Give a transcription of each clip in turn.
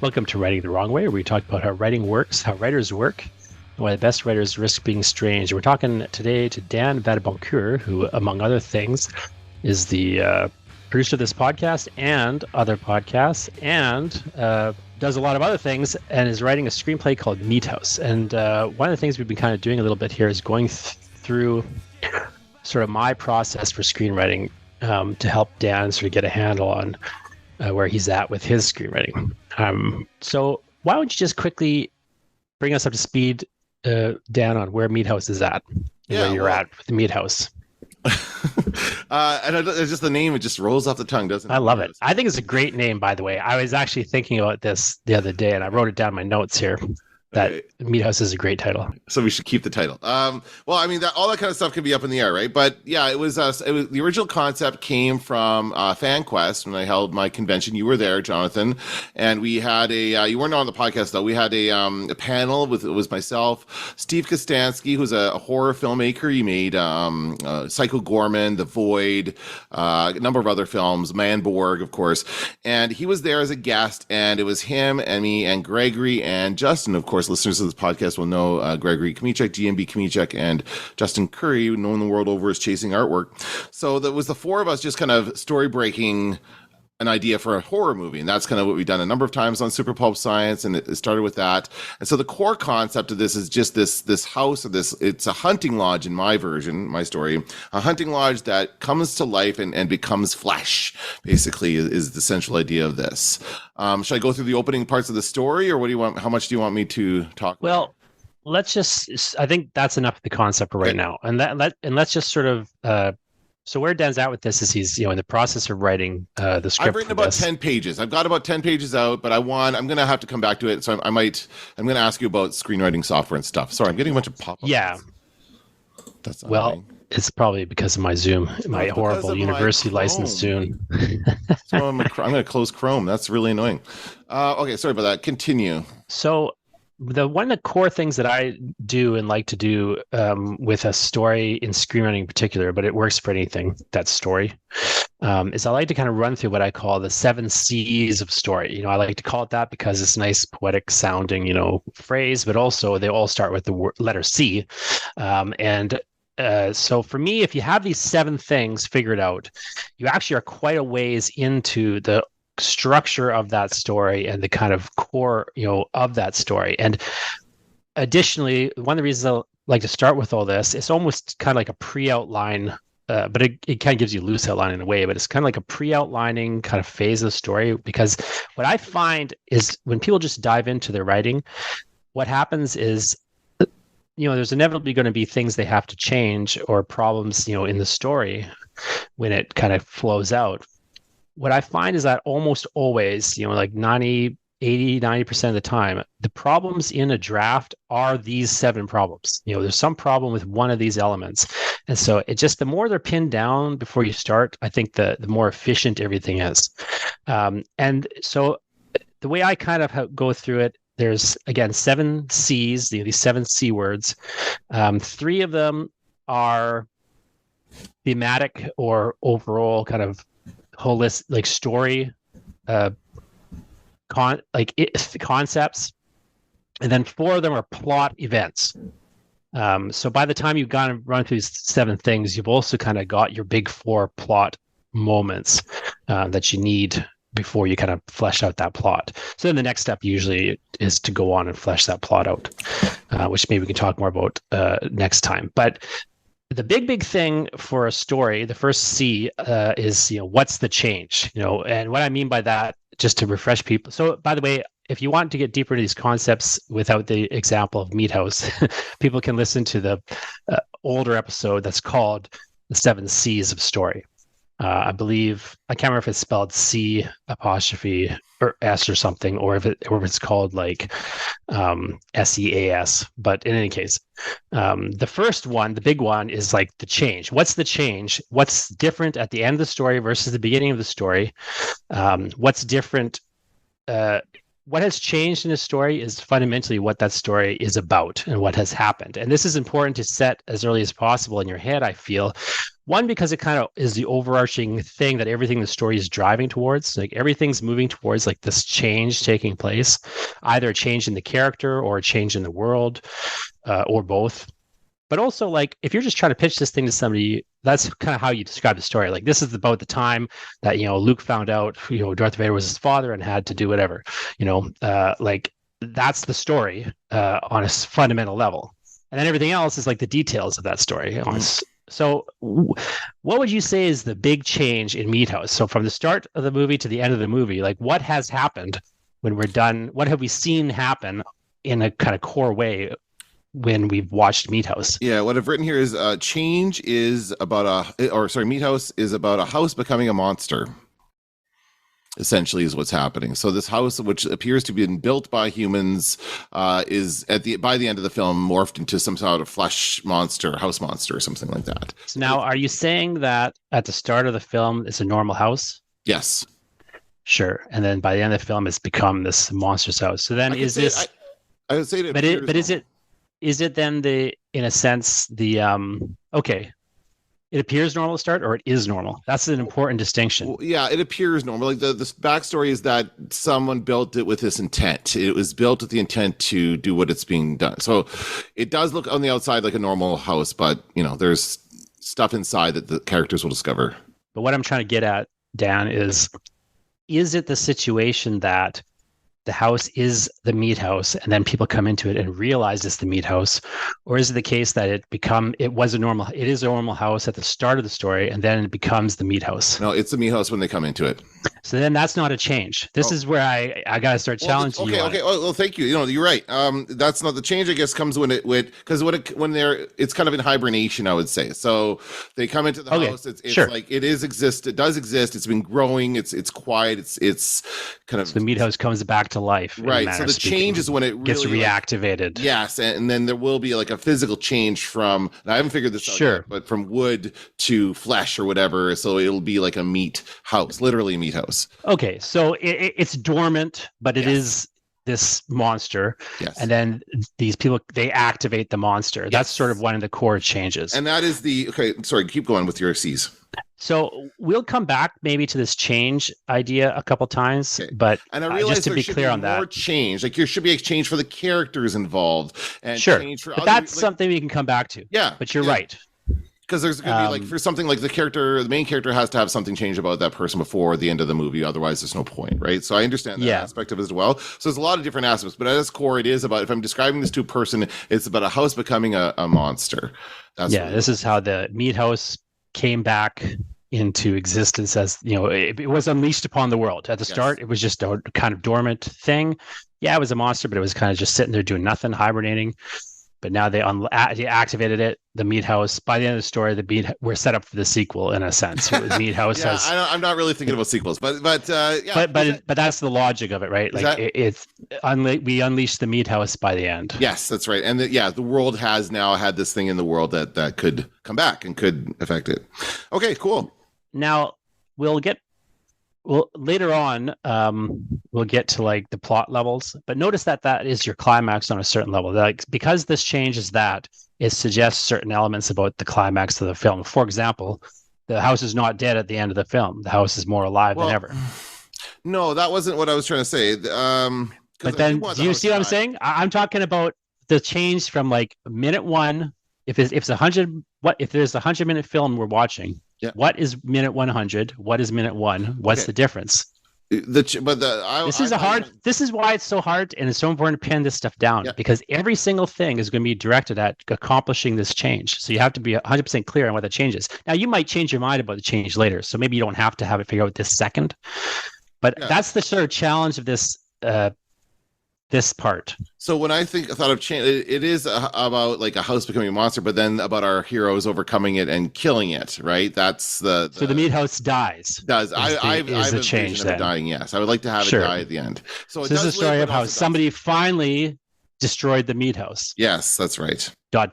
Welcome to Writing the Wrong Way, where we talk about how writing works, how writers work, and why the best writers risk being strange. We're talking today to Dan Vadeboncoeur, who, among other things, is the producer of this podcast and other podcasts, and does a lot of other things, and is writing a screenplay called Meathouse. And one of the things we've been kind of doing a little bit here is going through sort of my process for screenwriting to help Dan sort of get a handle on where he's at with his screenwriting. So why don't you just quickly bring us up to speed, Dan, on where Meathouse is at, where you're at with the Meathouse. And it's just the name, it just rolls off the tongue, doesn't it? I love it. I think it's a great name, by the way. I was actually thinking about this the other day, and I wrote it down in my notes here. That Meathouse is a great title. So we should keep the title. Well, I mean, all that kind of stuff can be up in the air, right? But yeah, it was the original concept came from FanQuest when I held my convention. You were there, Jonathan, and we had you weren't on the podcast though. We had a panel it was myself, Steve Kostansky, who's a horror filmmaker. He made Psycho Gorman, The Void, a number of other films, Manborg, of course, and he was there as a guest, and it was him and me and Gregory and Justin, of course. Listeners of this podcast will know Gregory Kmichek, GMB Kmichek, and Justin Curry, known the world over as Chasing Artwork. So that was the four of us just kind of story breaking an idea for a horror movie. And that's kind of what we've done a number of times on Super Pulp Science. And it started with that. And so the core concept of this is just this house of it's a hunting lodge in my version, my story, a hunting lodge that comes to life and becomes flesh, basically is the central idea of this. Should I go through the opening parts of the story, or what do you want? How much do you want me to talk about? Let's just, I think that's enough of the concept for right now. And let's just sort of, so where Dan's at with this is he's, in the process of writing the script. I've written about 10 pages. I've got about 10 pages out, but I'm going to have to come back to it. So I'm going to ask you about screenwriting software and stuff. Sorry, I'm getting a bunch of pop-ups. Yeah. That's well, it's probably because of my Zoom, my horrible university license Zoom. So I'm going to close Chrome. That's really annoying. Okay, sorry about that. Continue. So one of the core things that I do and like to do with a story in screenwriting in particular, but it works for anything that's story, is I like to kind of run through what I call the 7 C's of story. I like to call it that because it's a nice poetic sounding, phrase, but also they all start with the letter C. So for me, if you have these 7 things figured out, you actually are quite a ways into the structure of that story and the kind of core, of that story. And additionally, one of the reasons I like to start with all this, it's almost kind of like a pre-outline, but it kind of gives you loose outline in a way, but it's kind of like a pre-outlining kind of phase of the story. Because what I find is when people just dive into their writing, what happens is, there's inevitably going to be things they have to change or problems, in the story when it kind of flows out. What I find is that almost always, like 90% of the time, the problems in a draft are these 7 problems. There's some problem with one of these elements. And so the more they're pinned down before you start, I think the more efficient everything is. And so the way I kind of go through it, there's, again, 7 C's, these 7 C words. 3 of them are thematic or overall kind of holistic, like story, concepts, and then 4 of them are plot events. So by the time you've gone and run through these 7 things, you've also kind of got your big 4 plot moments that you need before you kind of flesh out that plot. So then the next step usually is to go on and flesh that plot out, which maybe we can talk more about next time. But the big thing for a story, the first C, is, what's the change? And what I mean by that, just to refresh people. So, by the way, if you want to get deeper into these concepts without the example of Meathouse, people can listen to the older episode that's called The 7 C's of Story. I believe, I can't remember if it's spelled C' or S or something, or if it's called like SEAS. But in any case, the first one, the big one, is like the change. What's the change? What's different at the end of the story versus the beginning of the story? What's different? What has changed in a story is fundamentally what that story is about and what has happened. And this is important to set as early as possible in your head, I feel, One, because it kind of is the overarching thing that everything the story is driving towards. Like everything's moving towards like this change taking place, either a change in the character or a change in the world, or both. But also, like, if you're just trying to pitch this thing to somebody, that's kind of how you describe the story. Like, this is about the time that, Luke found out, Darth Vader was his father and had to do whatever, like that's the story on a fundamental level. And then everything else is like the details of that story. So what would you say is the big change in Meathouse? So from the start of the movie to the end of the movie, like what has happened when we're done? What have we seen happen in a kind of core way when we've watched Meathouse? Yeah, what I've written here is change is about Meathouse is about a house becoming a monster. Essentially is what's happening. So this house, which appears to be built by humans, is by the end of the film morphed into some sort of house monster or something like that. So now, are you saying that at the start of the film it's a normal house? Yes. Sure. And then by the end of the film it's become this monstrous house. So then I would say that is it then in a sense okay, it appears normal to start, or it is normal? That's an important distinction. Well, yeah, it appears normal. Like the backstory is that someone built it with this intent. It was built with the intent to do what it's being done. So it does look on the outside like a normal house, but there's stuff inside that the characters will discover. But what I'm trying to get at, Dan, is it the situation that the house is the Meathouse and then people come into it and realize it's the Meathouse? Or is it the case that it is a normal house at the start of the story and then it becomes the Meathouse? No, it's the Meathouse when they come into it. So then that's not a change. This is where I got to start challenging you. Okay. Well, thank you. You're right. That's not the change. I guess comes when it's kind of in hibernation, I would say. So they come into the house. It's sure. Like it does exist. It's been growing. It's quiet. It's kind of so the Meathouse comes back to life. Right. So the change is when it really gets reactivated. Yes, and then there will be like a physical change from. And I haven't figured this out yet, but from wood to flesh or whatever. So it'll be like a meat house, literally a meat house. Okay, so it's dormant, but it is this monster. Yes. And then these people, they activate the monster. Yes. That's sort of one of the core changes. And that is keep going with your C's. So we'll come back maybe to this change idea a couple times, but and I realize just to be clear on that, more change. Like there should be a change for the characters involved, and sure, change for but that's something we can come back to. Yeah, but you're right. Because there's going to be for something like the main character has to have something change about that person before the end of the movie. Otherwise, there's no point, right? So I understand that aspect of it as well. So there's a lot of different aspects, but at its core, it is about, if I'm describing this to a person, it's about a house becoming a monster. This is how the Meathouse came back into existence as, it was unleashed upon the world. At the start, it was just a kind of dormant thing. Yeah, it was a monster, but it was kind of just sitting there doing nothing, hibernating. But now they activated it, the Meathouse. By the end of the story, we're set up for the sequel in a sense. Meathouse has. I'm not really thinking about sequels, but that's the logic of it, right? Like we unleash the Meathouse by the end. Yes, that's right. And the world has now had this thing in the world that could come back and could affect it. Okay, cool. Now later on, we'll get to like the plot levels, but notice that is your climax on a certain level. Like, because this changes it suggests certain elements about the climax of the film. For example, the house is not dead at the end of the film. The house is more alive than ever. No, that wasn't what I was trying to say. But then, do you see what I'm saying? I'm talking about the change from like minute one. If there's a 100-minute film we're watching. Yeah. What is minute 100? What is minute 1? What's the difference? This is why it's so hard and it's so important to pin this stuff down, because every single thing is going to be directed at accomplishing this change. So you have to be 100% clear on what the change is. Now, you might change your mind about the change later, so maybe you don't have to have it figured out this second. But that's the sort of challenge of this part. So when I thought of change, it is about like a house becoming a monster, but then about our heroes overcoming it and killing it, right? That's so the Meathouse dies. I've a change of it dying. Yes, I would like to have it die at the end. So this is a story of how somebody finally destroyed the Meathouse. Yes, that's right. ... or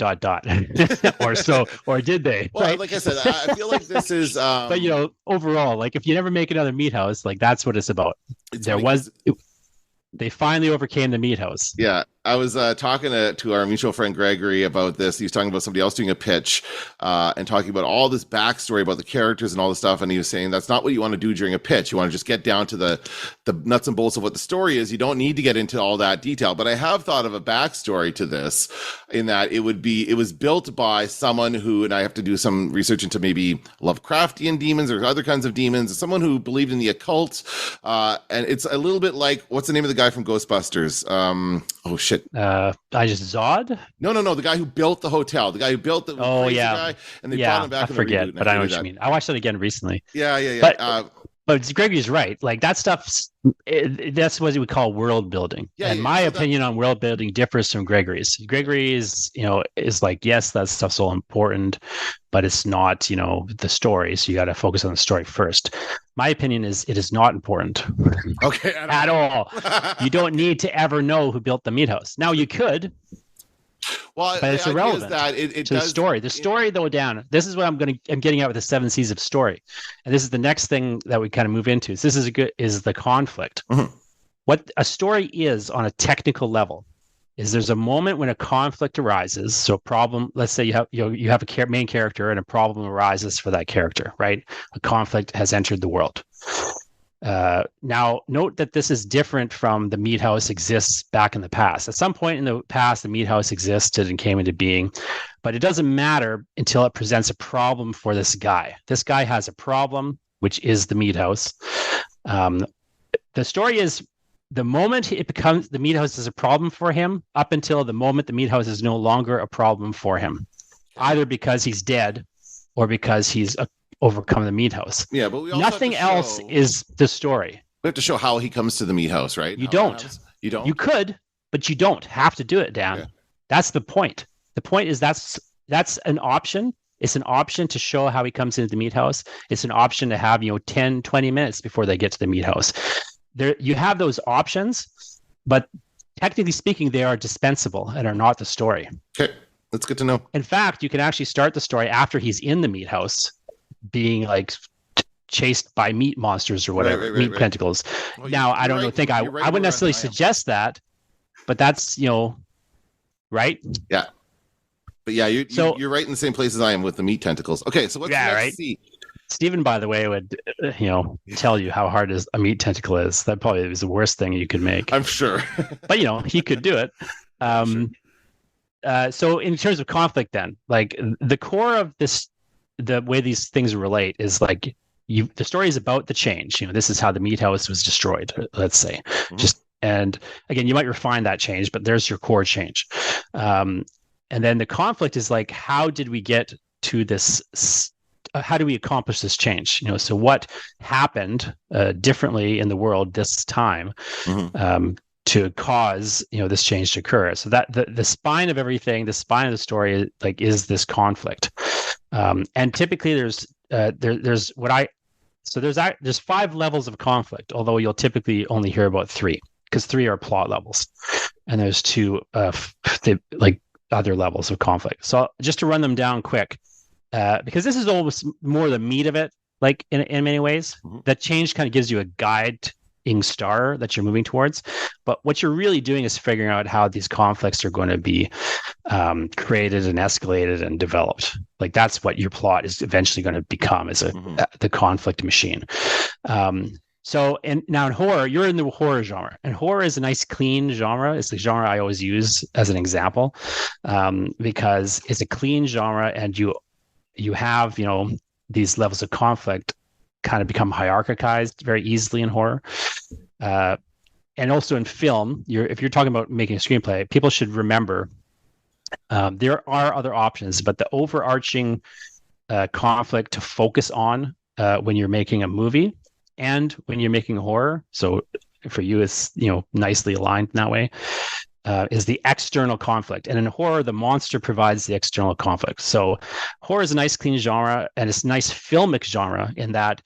did they? Well, right? Like I said, I feel like this is. But overall, like if you never make another Meathouse, like that's what it's about. They finally overcame the Meathouse. Yeah. I was talking to our mutual friend Gregory about this. He was talking about somebody else doing a pitch and talking about all this backstory about the characters and all this stuff. And he was saying that's not what you want to do during a pitch. You want to just get down to the nuts and bolts of what the story is. You don't need to get into all that detail. But I have thought of a backstory to this, in that it was built by someone who, and I have to do some research into maybe Lovecraftian demons or other kinds of demons, someone who believed in the occult. And it's a little bit like, what's the name of the guy from Ghostbusters? Oh shit. I just Zod? No. The guy who built the hotel, the guy who built the crazy guy, and they brought him back. I forget, but I know what you mean. I watched it again recently. Yeah. But Gregory's right. Like that stuff's that's what we call world building. And my opinion on world building differs from Gregory's. Gregory's, is like, yes, that stuff's all important, but it's not, the story. So you got to focus on the story first. My opinion is it is not important. Okay. At all. You don't need to ever know who built the Meathouse. Now you could. Well, but it's irrelevant to the story. The story, though, Dan, this is what I'm getting at with the 7 C's of story, and this is the next thing that we kind of move into. So this is the conflict. Mm-hmm. What a story is on a technical level is there's a moment when a conflict arises. So a problem. Let's say you have a main character and a problem arises for that character. Right, a conflict has entered the world. Now, note that this is different from the Meathouse exists back in the past. At some point in the past, the Meathouse existed and came into being, but it doesn't matter until it presents a problem for this guy. This guy has a problem, which is the Meathouse. The story is the moment it becomes the Meathouse is a problem for him, up until the moment the Meathouse is no longer a problem for him, either because he's dead or because he's overcome the Meathouse. Yeah, but nothing else is the story. We have to show how he comes to the Meathouse, right? You don't. You could, but you don't have to do it, Dan. Yeah. That's the point. The point is that's an option. It's an option to show how he comes into the Meathouse. It's an option to have 10, 20 minutes before they get to the Meathouse. There, you have those options, but technically speaking, they are dispensable and are not the story. Okay, that's good to know. In fact, you can actually start the story after he's in the Meathouse, being like chased by meat monsters or whatever, meat tentacles. Well, now, I don't know. I wouldn't necessarily suggest that, but that's right. Yeah, but yeah, you're right in the same place as I am with the meat tentacles. Okay, so what's next? See? Stephen, by the way, would tell you how hard a meat tentacle is. That probably is the worst thing you could make. I'm sure, but he could do it. Sure. So in terms of conflict, then, like the core of this. The way these things relate is like the story is about the change. This is how the Meathouse was destroyed, let's say. Mm-hmm. And again, you might refine that change, but there's your core change. And then the conflict is like, how did we get to this? How do we accomplish this change? So what happened differently in the world this time? Mm-hmm. To cause this change to occur. So that the spine of everything, the spine of the story, like is this conflict. And typically there's 5 levels of conflict, although you'll typically only hear about 3, because 3 are plot levels, and there's 2 like other levels of conflict. So just to run them down quick, because this is almost more the meat of it, like in many ways. Mm-hmm. That change kind of gives you a guide star that you're moving towards, but what you're really doing is figuring out how these conflicts are going to be created and escalated and developed. Like that's what your plot is eventually going to become, is the conflict machine. So now in horror, you're in the horror genre, and horror is a nice clean genre. It's the genre I always use as an example, because it's a clean genre, and you have these levels of conflict kind of become hierarchized very easily in horror. And also in film, if you're talking about making a screenplay, people should remember there are other options, but the overarching conflict to focus on when you're making a movie and when you're making horror, so for you it's nicely aligned in that way, is the external conflict. And in horror, the monster provides the external conflict. So horror is a nice clean genre, and it's a nice filmic genre in that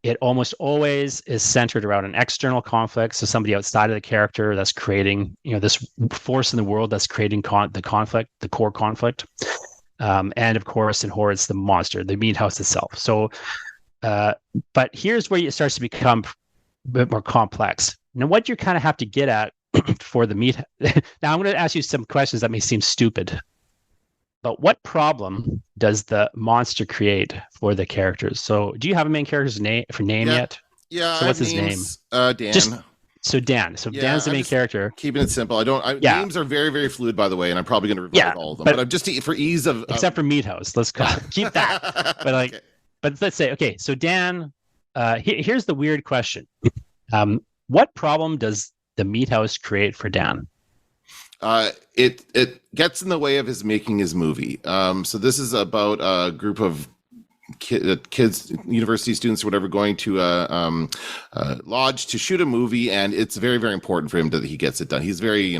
it almost always is centered around an external conflict. So somebody outside of the character that's creating, this force in the world that's creating the conflict, the core conflict. And of course, in horror, it's the monster, the Meathouse itself. So, but here's where it starts to become a bit more complex. Now, what you kind of have to get at for the meat. Now I'm going to ask you some questions that may seem stupid, but what problem does the monster create for the characters? So do you have a main character's name Yeah. yet? Yeah, So I what's have his name? names. Dan. Just so Dan. So Yeah, Dan's the I'm main just character. keeping it simple. Yeah. Names are very, very fluid, by the way, and I'm probably going to Yeah, revise all of them. but But I'm just for ease of except for Meathouse. Let's keep that. But like, Okay. but let's say, okay, so Dan, here's the weird question. What problem does the Meathouse create for Dan? It gets in the way of his making his movie. So this is about a group of kids, university students or whatever, going to a lodge to shoot a movie, and it's very, very important for him that he gets it done. He's very,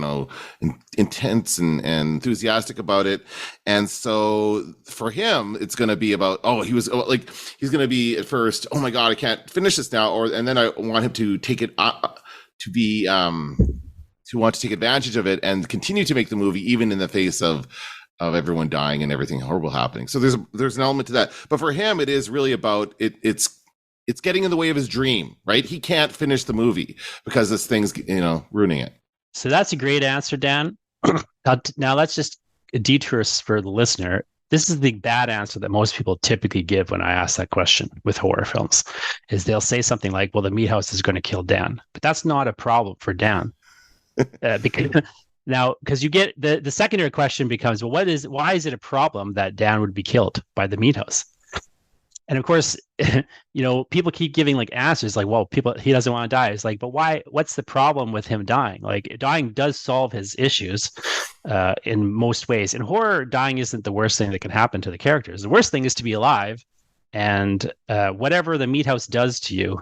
intense and enthusiastic about it, and so for him, it's going to be about he's going to be at first, oh my god, I can't finish this now, and then I want him to take it to want to take advantage of it and continue to make the movie even in the face of everyone dying and everything horrible happening. So there's an element to that. But for him, it is really about it's getting in the way of his dream, right? He can't finish the movie because this thing's, ruining it. So that's a great answer, Dan. Now let's just detour for the listener. This is the bad answer that most people typically give when I ask that question with horror films, is they'll say something like, well, the Meathouse is going to kill Dan. But that's not a problem for Dan. Because you get the secondary question becomes, well, why is it a problem that Dan would be killed by the Meathouse? And of course, people keep giving like answers like, well, he doesn't want to die. It's like, but why? What's the problem with him dying? Like, dying does solve his issues in most ways. In horror, dying isn't the worst thing that can happen to the characters. The worst thing is to be alive, and whatever the Meathouse does to you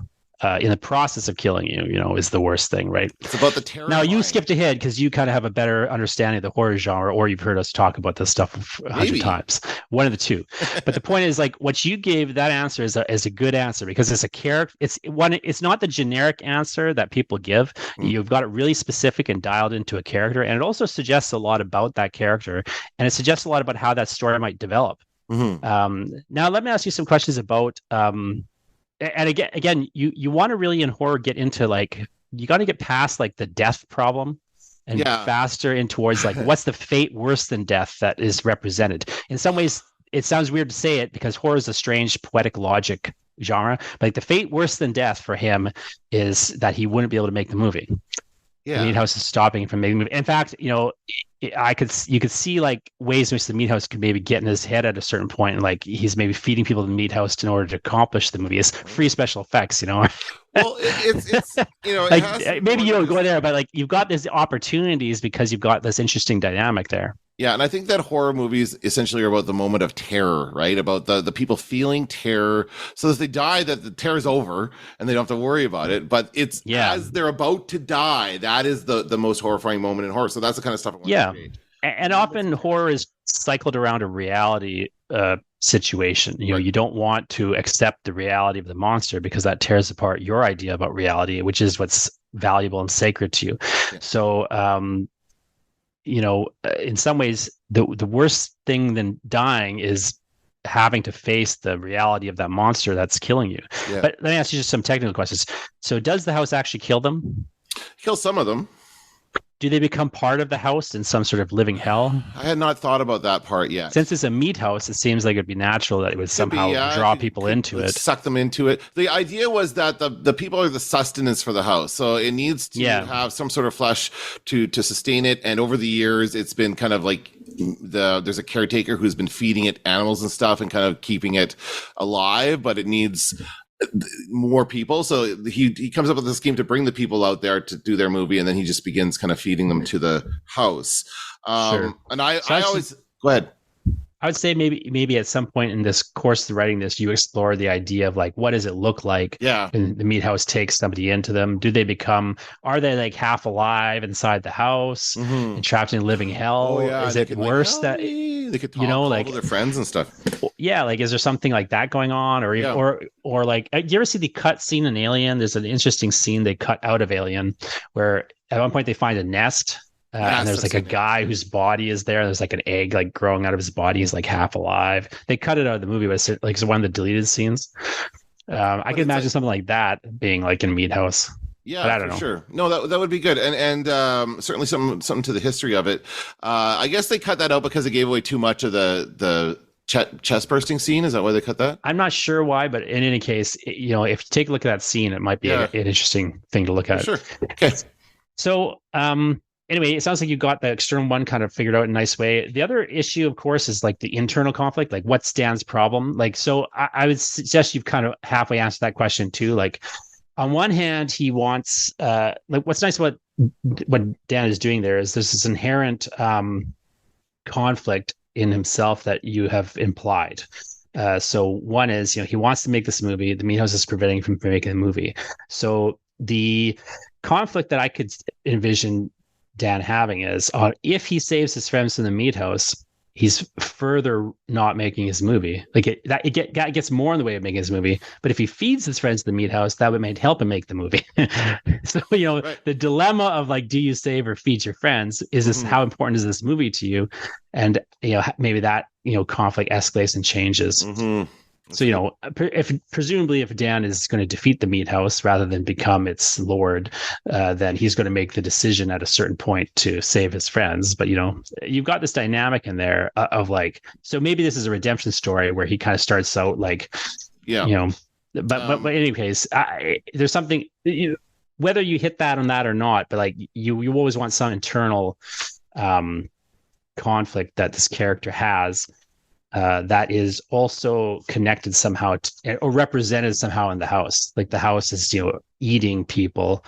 in the process of killing you, is the worst thing, right? It's about the terror. Now, you skipped ahead because you kind of have a better understanding of the horror genre, or you've heard us talk about this stuff 100 times. One of the two. But the point is, like, what you gave that answer is a good answer, because it's a character. It's not the generic answer that people give. You've got it really specific and dialed into a character, and it also suggests a lot about that character, and it suggests a lot about how that story might develop. Mm-hmm. Now, let me ask you some questions about. And again, you want to really in horror get into like, you got to get past like the death problem and faster in towards like, what's the fate worse than death that is represented. In some ways, it sounds weird to say it because horror is a strange poetic logic genre, but like the fate worse than death for him is that he wouldn't be able to make the movie. Yeah, the Meathouse is stopping him from making the movie. In fact, you could see like ways in which the Meathouse could maybe get in his head at a certain point, and like he's maybe feeding people the Meathouse in order to accomplish the movie. It's free special effects, Well, it's like maybe you don't go there, but like you've got these opportunities because you've got this interesting dynamic there. Yeah, and I think that horror movies essentially are about the moment of terror, right? About the people feeling terror, so that they die, that the terror is over and they don't have to worry about it. But it's as they're about to die, that is the most horrifying moment in horror. So that's the kind of stuff I want to create. And often horror is cycled around a reality situation. You don't want to accept the reality of the monster because that tears apart your idea about reality, which is what's valuable and sacred to you. Yeah. So, in some ways, the worst thing than dying is having to face the reality of that monster that's killing you. Yeah. But let me ask you just some technical questions. So does the house actually kill them? Kill some of them. Do they become part of the house in some sort of living hell? I had not thought about that part yet. Since it's a meat house, it seems like it'd be natural that it would somehow draw people into it. Suck them into it. The idea was that the people are the sustenance for the house. So it needs to have some sort of flesh to sustain it. And over the years, it's been kind of like there's a caretaker who's been feeding it animals and stuff and kind of keeping it alive, but it needs more people. So he comes up with a scheme to bring the people out there to do their movie, and then he just begins kind of feeding them to the house. Sure. And I always go ahead. I would say maybe at some point in this course of writing this, you explore the idea of like, what does it look like when the Meathouse takes somebody into them? Are they like half alive inside the house and trapped in living hell? Is it worse that they could talk like to their friends and stuff? Yeah, like is there something like that going on, or like, do you ever see the cut scene in Alien? There's an interesting scene they cut out of Alien where at one point they find a nest. And there's like a guy whose body is there. There's like an egg like growing out of his body. He's like half alive. They cut it out of the movie, but it's like one of the deleted scenes. I can imagine something like that being like in Meathouse. But Yeah, I don't for know. sure. No, that would be good, and certainly something to the history of it. I guess they cut that out because it gave away too much of the chest bursting scene. Is that why they cut that? I'm not sure why, but in any case, if you take a look at that scene, it might be Yeah, an interesting thing to look for at. sure. Okay. So, anyway, it sounds like you got the external one kind of figured out in a nice way. The other issue, of course, is like the internal conflict, like what's Dan's problem? Like, so I would suggest you've kind of halfway answered that question too. Like, on one hand, he wants, like, what's nice about what Dan is doing there is there's this inherent conflict in himself that you have implied. So one is, he wants to make this movie. The Meathouse is preventing him from making the movie. So the conflict that I could envision Dan having is if he saves his friends from the Meathouse, he's further not making his movie. Like it gets more in the way of making his movie. But if he feeds his friends to the Meathouse, that would help him make the movie. So Right. the dilemma of like, do you save or feed your friends? Is this how important is this movie to you? And maybe that conflict escalates and changes. So, presumably if Dan is going to defeat the Meathouse rather than become its lord, then he's going to make the decision at a certain point to save his friends. But, you've got this dynamic in there of like, so maybe this is a redemption story where he kind of starts out like, Yeah. But in any case, there's something, whether you hit that on that or not, but like you always want some internal conflict that this character has. That is also connected somehow or represented somehow in the house. Like the house is, eating people,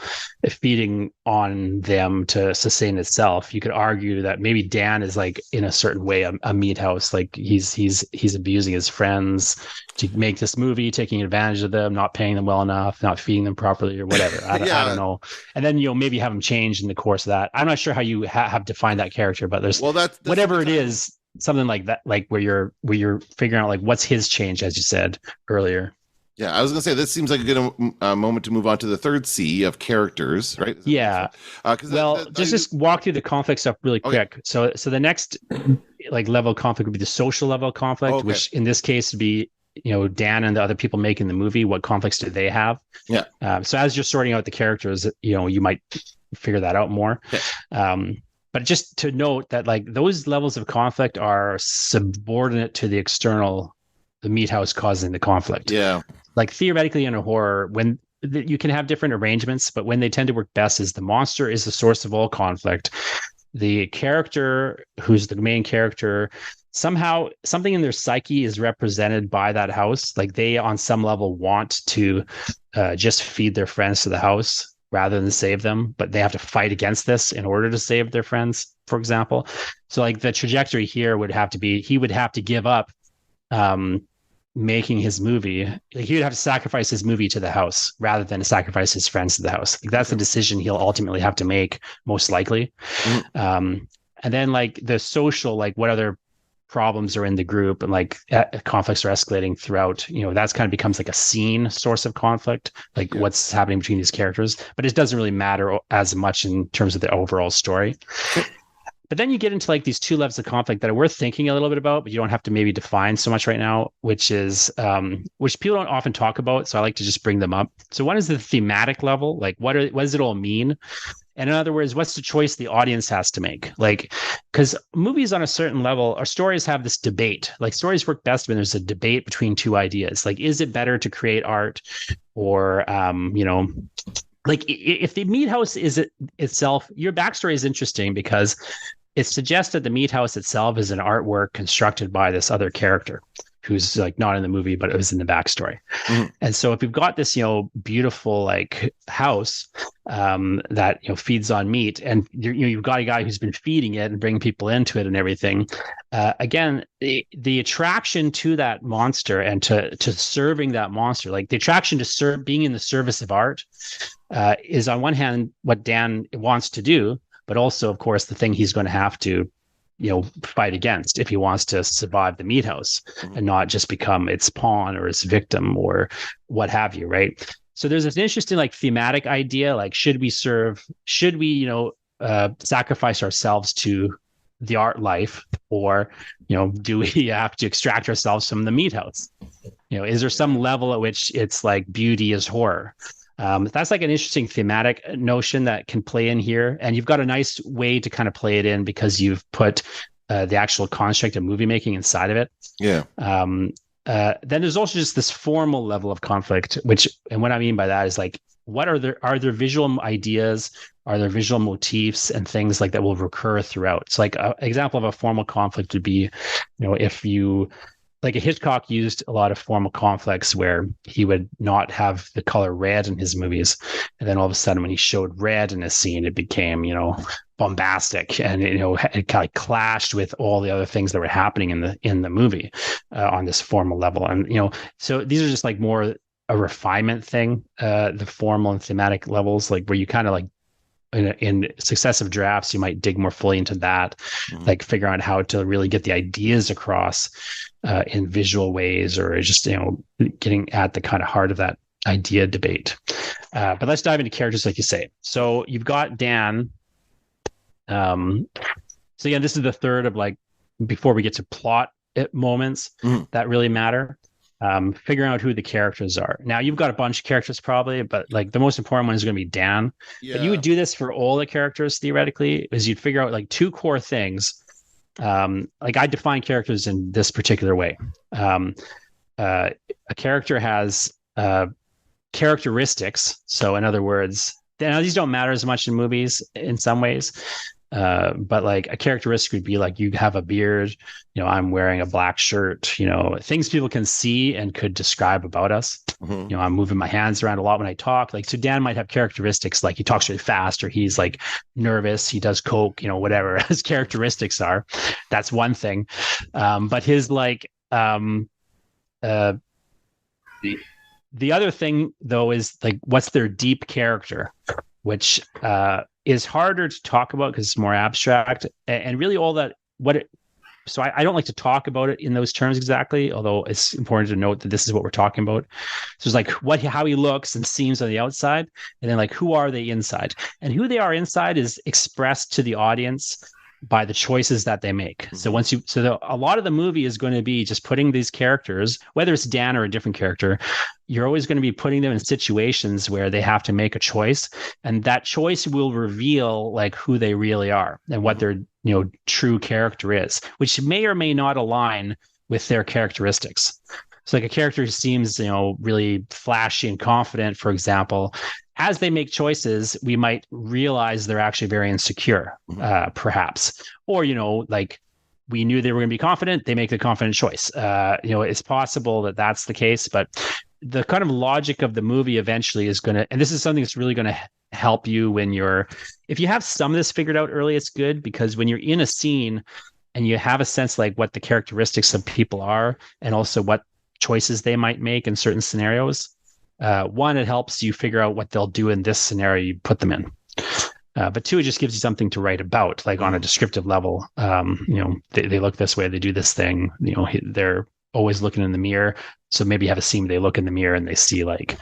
feeding on them to sustain itself. You could argue that maybe Dan is like in a certain way a meat house. Like he's abusing his friends to make this movie, taking advantage of them, not paying them well enough, not feeding them properly or whatever. I don't know. And then maybe have him change in the course of that. I'm not sure how you have defined that character, but there's that's whatever it is. Something like that, like where you're figuring out like what's his change, as you said earlier. Yeah, I was gonna say this seems like a good moment to move on to the third C of characters, right? Yeah. Just walk through the conflict stuff really quick. So the next like level of conflict would be the social level of conflict, which in this case would be Dan and the other people making the movie. What conflicts do they have? Yeah. So as you're sorting out the characters, you might figure that out more. Okay. But just to note that like those levels of conflict are subordinate to the Meathouse causing the conflict. Yeah. Like theoretically in a horror, when you can have different arrangements, but when they tend to work best is the monster is the source of all conflict. The character who's the main character, somehow something in their psyche is represented by that house. Like they on some level want to just feed their friends to the house rather than save them, but they have to fight against this in order to save their friends, for example. So like the trajectory here would have to be, he would have to give up making his movie. Like he would have to sacrifice his movie to the house rather than sacrifice his friends to the house. Like that's the decision he'll ultimately have to make, most likely. And then like the social, like what other problems are in the group and like conflicts are escalating throughout, that's kind of becomes like a scene source of conflict, like what's happening between these characters, but it doesn't really matter as much in terms of the overall story. But then you get into like these two levels of conflict that are worth thinking a little bit about, but you don't have to maybe define so much right now, which is which people don't often talk about, so I like to just bring them up. So one is the thematic level, like what does it all mean? And in other words, what's the choice the audience has to make? Like, because movies on a certain level, or stories have this debate. Like stories work best when there's a debate between two ideas. Like, is it better to create art or, like if the Meathouse is itself, your backstory is interesting because it suggests that the Meathouse itself is an artwork constructed by this other character who's like not in the movie, but it was in the backstory. And so if you've got this, beautiful like house that, feeds on meat and you've got a guy who's been feeding it and bringing people into it and everything. Again, the attraction to that monster and to serving that monster, like the attraction to being in the service of art is on one hand, what Dan wants to do, but also of course the thing he's going to have to fight against if he wants to survive the Meathouse and not just become its pawn or its victim or what have you, right? So there's this interesting like thematic idea, like should we sacrifice ourselves to the art life, or do we have to extract ourselves from the Meathouse? Is there some level at which it's like beauty is horror? That's like an interesting thematic notion that can play in here. And you've got a nice way to kind of play it in because you've put the actual construct of movie making inside of it. Yeah. Then there's also just this formal level of conflict, which, and what I mean by that is like, what are there visual ideas, are there visual motifs and things like that will recur throughout? It's like an example of a formal conflict would be, if you, like a Hitchcock used a lot of formal conflicts where he would not have the color red in his movies. And then all of a sudden when he showed red in a scene, it became, bombastic, and it kind of clashed with all the other things that were happening in the movie on this formal level. And so these are just like more a refinement thing, the formal and thematic levels, like where you kind of like in successive drafts you might dig more fully into that, like figure out how to really get the ideas across in visual ways, or just getting at the kind of heart of that idea debate. But let's dive into characters, like you say. So you've got Dan. So yeah, this is the third of like, before we get to plot moments that really matter, figuring out who the characters are. Now you've got a bunch of characters probably, but like the most important one is going to be Dan. But you would do this for all the characters theoretically, is you'd figure out like two core things. Like I define characters in this particular way. A character has characteristics. So in other words, now these don't matter as much in movies in some ways. But like a characteristic would be like, you have a beard, I'm wearing a black shirt, things people can see and could describe about us. I'm moving my hands around a lot when I talk. Like, so Dan might have characteristics like he talks really fast, or he's like nervous, he does coke, whatever his characteristics are. That's one thing. But his like, the other thing though is like, what's their deep character, which is harder to talk about because it's more abstract, and really all that so I don't like to talk about it in those terms exactly, although it's important to note that this is what we're talking about. So it's like how he looks and seems on the outside, and then like, who are they inside? And who they are inside is expressed to the audience by the choices that they make. So a lot of the movie is going to be just putting these characters, whether it's Dan or a different character, you're always going to be putting them in situations where they have to make a choice, and that choice will reveal like who they really are and what their true character is, which may or may not align with their characteristics. So like a character who seems really flashy and confident, for example, as they make choices, we might realize they're actually very insecure, perhaps. Or, like we knew they were going to be confident, they make the confident choice. It's possible that that's the case, but the kind of logic of the movie eventually is going to, and this is something that's really going to help you if you have some of this figured out early, it's good, because when you're in a scene and you have a sense like what the characteristics of people are, and also what choices they might make in certain scenarios, one, it helps you figure out what they'll do in this scenario you put them in. But two, it just gives you something to write about, like on a descriptive level. They look this way, they do this thing, they're always looking in the mirror. So maybe you have a scene where they look in the mirror and they see like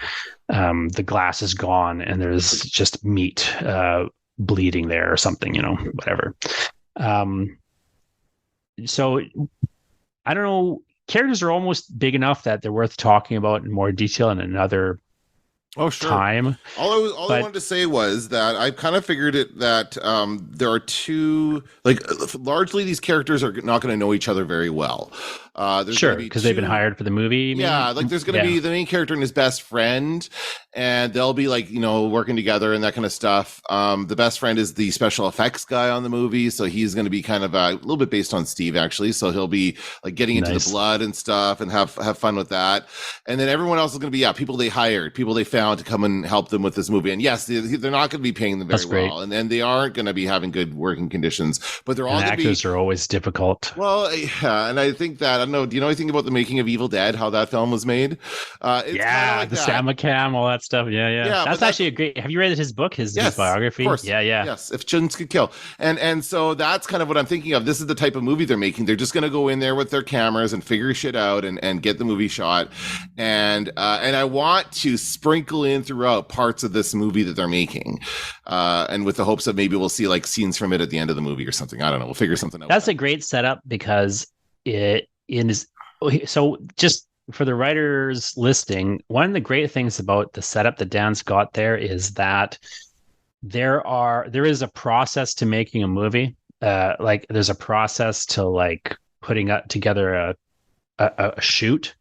the glass is gone and there's just meat bleeding there or something, whatever. So I don't know. Characters are almost big enough that they're worth talking about in more detail in another time. All I wanted to say was that I kind of figured it that there are two, like largely these characters are not going to know each other very well. Sure, because they've been hired for the movie. Yeah, like there's going to be the main character and his best friend, and they'll be like, working together and that kind of stuff. The best friend is the special effects guy on the movie, so he's going to be kind of a little bit based on Steve, actually. So he'll be like getting into the blood and stuff and have fun with that. And then everyone else is going to be people they hired, people they found to come and help them with this movie. And yes, they're not going to be paying them very well, and they aren't going to be having good working conditions. But they're all actors are always difficult. Well, yeah, and I think that I don't know. Do you know anything about the making of Evil Dead? How that film was made? It's like the Samacam, all that stuff. Yeah. That's actually a great. Have you read his book, his biography? Of course. Yeah. Yes, If Chins Could Kill, and so that's kind of what I'm thinking of. This is the type of movie they're making. They're just going to go in there with their cameras and figure shit out and get the movie shot. And I want to sprinkle in throughout parts of this movie that they're making, and with the hopes that maybe we'll see like scenes from it at the end of the movie or something. I don't know. We'll figure something out. That's a great setup because it is. So just for the writers listing, one of the great things about the setup that Dan's got there is that there is a process to making a movie. Like there's a process to like putting together a shoot.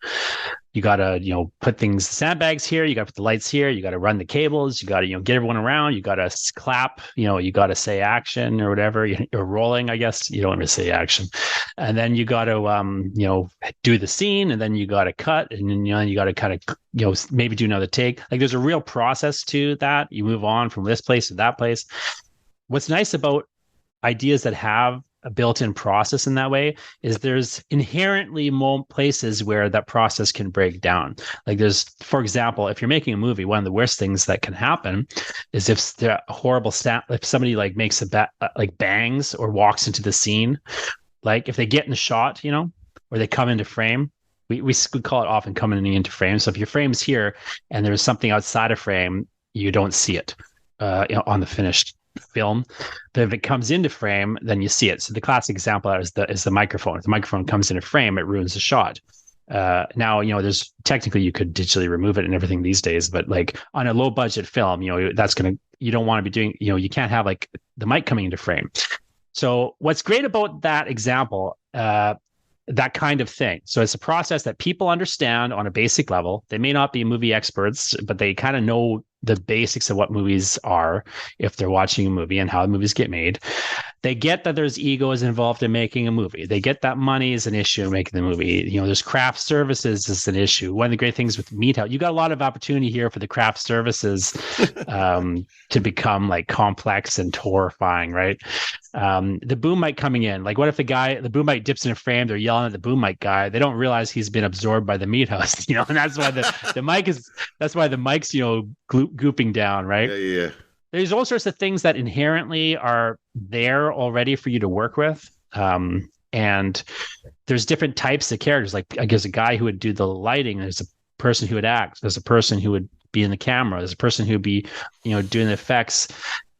You got to, put things, sandbags here. You got to put the lights here. You got to run the cables. You got to, get everyone around. You got to clap. You got to say action or whatever. You're rolling, I guess. You don't want to say action, and then you got to, do the scene, and then you got to cut, and then you got to kind of, maybe do another take. Like there's a real process to that. You move on from this place to that place. What's nice about ideas that have a built-in process in that way is there's inherently places where that process can break down. Like there's, for example, if you're making a movie, one of the worst things that can happen is if the horrible if somebody like makes like bangs or walks into the scene, like if they get in the shot, or they come into frame. We call it often coming into frame. So if your frame's here and there's something outside of frame, you don't see it on the finished film. But if it comes into frame, then you see it. So the classic example is the microphone. If the microphone comes into frame, it ruins the shot. Now, there's technically you could digitally remove it and everything these days, but like on a low budget film, you don't want to be doing, you can't have like the mic coming into frame. So what's great about that example, that kind of thing. So it's a process that people understand on a basic level. They may not be movie experts, but they kind of know the basics of what movies are if they're watching a movie and how movies get made. They get that there's egos involved in making a movie. They get that money is an issue in making the movie. There's craft services is an issue. One of the great things with Meathouse, you got a lot of opportunity here for the craft services to become like complex and horrifying, right? The boom mic coming in. Like what if the boom mic dips in a frame, they're yelling at the boom mic guy. They don't realize he's been absorbed by the Meathouse, and that's why the mic is, that's why the mic's, gooping down, right? Yeah. There's all sorts of things that inherently are there already for you to work with. And there's different types of characters. Like I guess a guy who would do the lighting, there's a person who would act, there's a person who would be in the camera, there's a person who would be, doing the effects,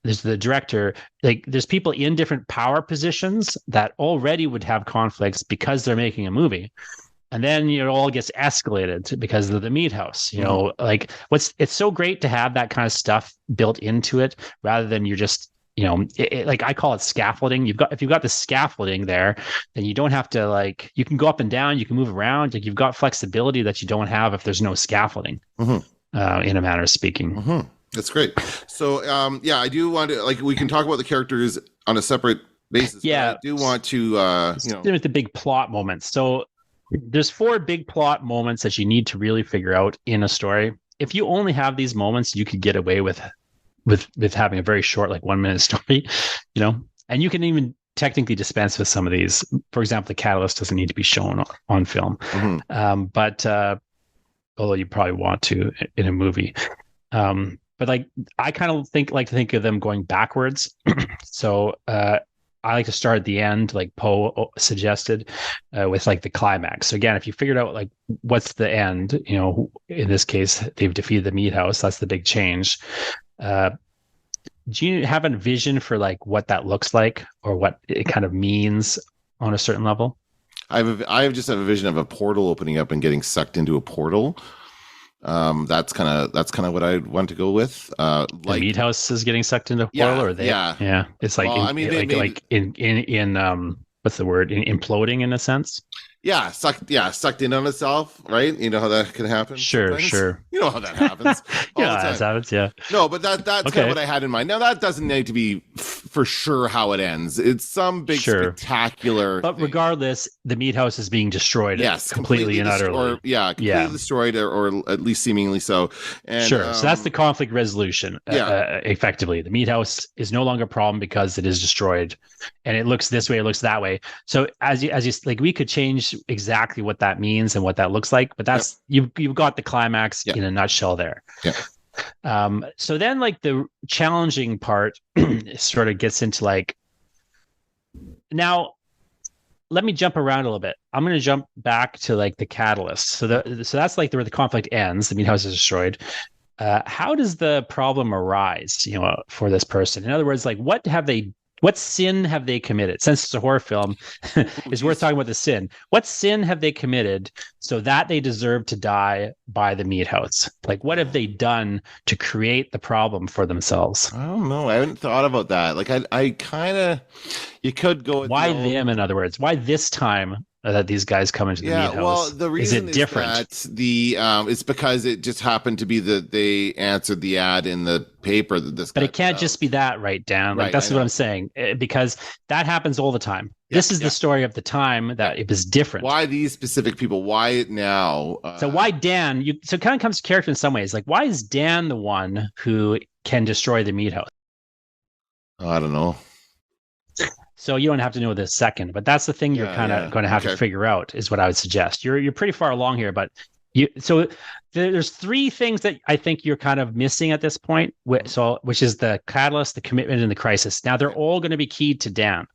there's the director. Like there's people in different power positions that already would have conflicts because they're making a movie. And then it all gets escalated because of the Meathouse. Like it's so great to have that kind of stuff built into it rather than you're just, like I call it scaffolding. If you've got the scaffolding there, then you don't have to you can go up and down, you can move around. Like you've got flexibility that you don't have if there's no scaffolding, in a manner of speaking. Mm-hmm. That's great. So, I do want to we can talk about the characters on a separate basis. Yeah, I do want to, There's the big plot moments. So there's 4 big plot moments that you need to really figure out in a story. If you only have these moments, you could get away with having a very short, 1 minute story, and you can even technically dispense with some of these. For example, the catalyst doesn't need to be shown on film. Mm-hmm. But although you probably want to in a movie. But I kind of like to think of them going backwards. So I like to start at the end, like Poe suggested, with the climax. So again, if you figured out what's the end, in this case, they've defeated the Meathouse. That's the big change. Do you have a vision for what that looks like or what it kind of means on a certain level? I just have a vision of a portal opening up and getting sucked into a portal. That's kind of what I want to go with. The Meathouse is getting sucked into a portal, or they? Yeah. It's in what's the word? Imploding in a sense. Yeah, sucked in on itself, right? You know how that can happen. Sure. You know how that happens. That happens. Yeah. No, but that's kind of what I had in mind. Now that doesn't need to be for sure how it ends. It's some big spectacular. But regardless, the Meathouse is being destroyed. Yes, completely and utterly. Completely destroyed, or at least seemingly so. And, so that's the conflict resolution. Effectively, the Meathouse is no longer a problem because it is destroyed, and it looks this way, it looks that way. So as you we could change exactly what that means and what that looks like, but that's you've got the climax in a nutshell there. So then the challenging part sort of gets into now let me jump around a little bit. I'm going to jump back to the catalyst. So that's where the conflict ends. The Meathouse is destroyed. How does the problem arise, for this person? In other words, what have they What sin have they committed? Since it's a horror film, it's worth talking about the sin. What sin have they committed so that they deserve to die by the Meathouse? Like, what have they done to create the problem for themselves? I don't know. I haven't thought about that. Like, I kind of, you could go with Why them, in other words? Why this time that these guys come into the Meathouse? Well, the reason is different? That it's because it just happened to be that they answered the ad in the paper that this. But it can't just be that, right, Dan? Like, that's what I'm saying, because that happens all the time. This is the story of the time that it was different. Why these specific people? Why now? So why Dan? So it kind of comes to character in some ways. Like, why is Dan the one who can destroy the Meathouse? I don't know. So you don't have to know this second, but that's the thing you're kind of going to have to figure out, is what I would suggest. You're pretty far along here, but there's three things that I think you're kind of missing at this point. Which is the catalyst, the commitment, and the crisis. Now they're all going to be keyed to Dan,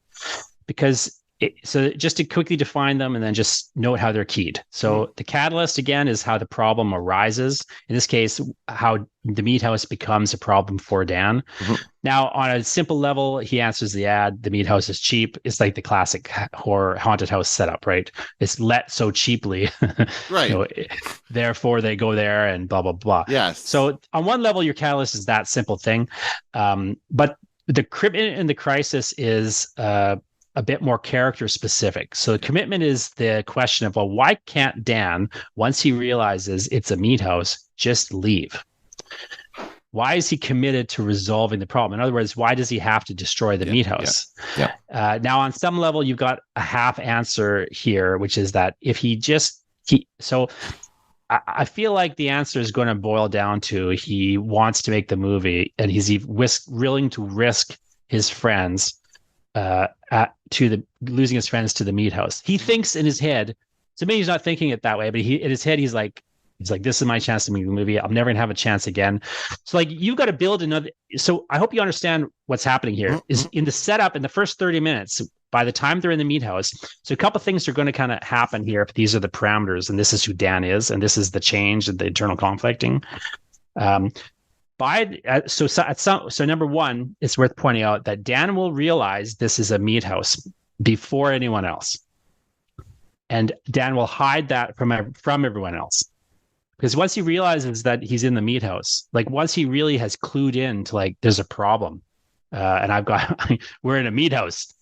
because so just to quickly define them and then just note how they're keyed. So the catalyst, again, is how the problem arises. In this case, how the Meathouse becomes a problem for Dan. Now, on a simple level, he answers the ad. The Meathouse is cheap. It's like the classic horror haunted house setup, right? It's let so cheaply, right? Therefore, they go there and blah blah blah. Yes. So on one level, your catalyst is that simple thing, but the commitment and the crisis is a bit more character specific. So the commitment is the question of, well, why can't Dan, once he realizes it's a Meathouse, just leave? Why is he committed to resolving the problem? In other words, why does he have to destroy the Meathouse? Now, on some level, you've got a half answer here, which is that if I feel like the answer is going to boil down to he wants to make the movie, and he's willing to risk his friends losing his friends to the Meathouse. He thinks in his head, so maybe he's not thinking it that way, but in his head, he's like, this is my chance to make the movie. I'm never gonna have a chance again. So like, you've got to build another. So I hope you understand what's happening here. Is in the setup in the first 30 minutes. By the time they're in the Meathouse, so a couple of things are going to kind of happen here. If these are the parameters, and this is who Dan is, and this is the change and the internal conflicting. So number one, it's worth pointing out that Dan will realize this is a Meathouse before anyone else, and Dan will hide that from everyone else, because once he realizes that he's in the Meathouse, like once he really has clued in to like there's a problem, and we're in a Meathouse.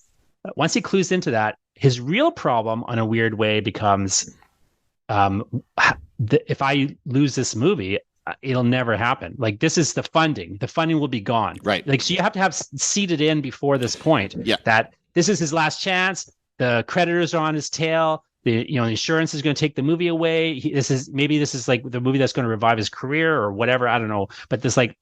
Once he clues into that, his real problem, on a weird way, becomes if I lose this movie, it'll never happen. Like, this is the funding. The funding will be gone. Right. Like, so you have to have seeded in before this point that this is his last chance. The creditors are on his tail. The insurance is going to take the movie away. This is like the movie that's going to revive his career or whatever. I don't know. But this, like,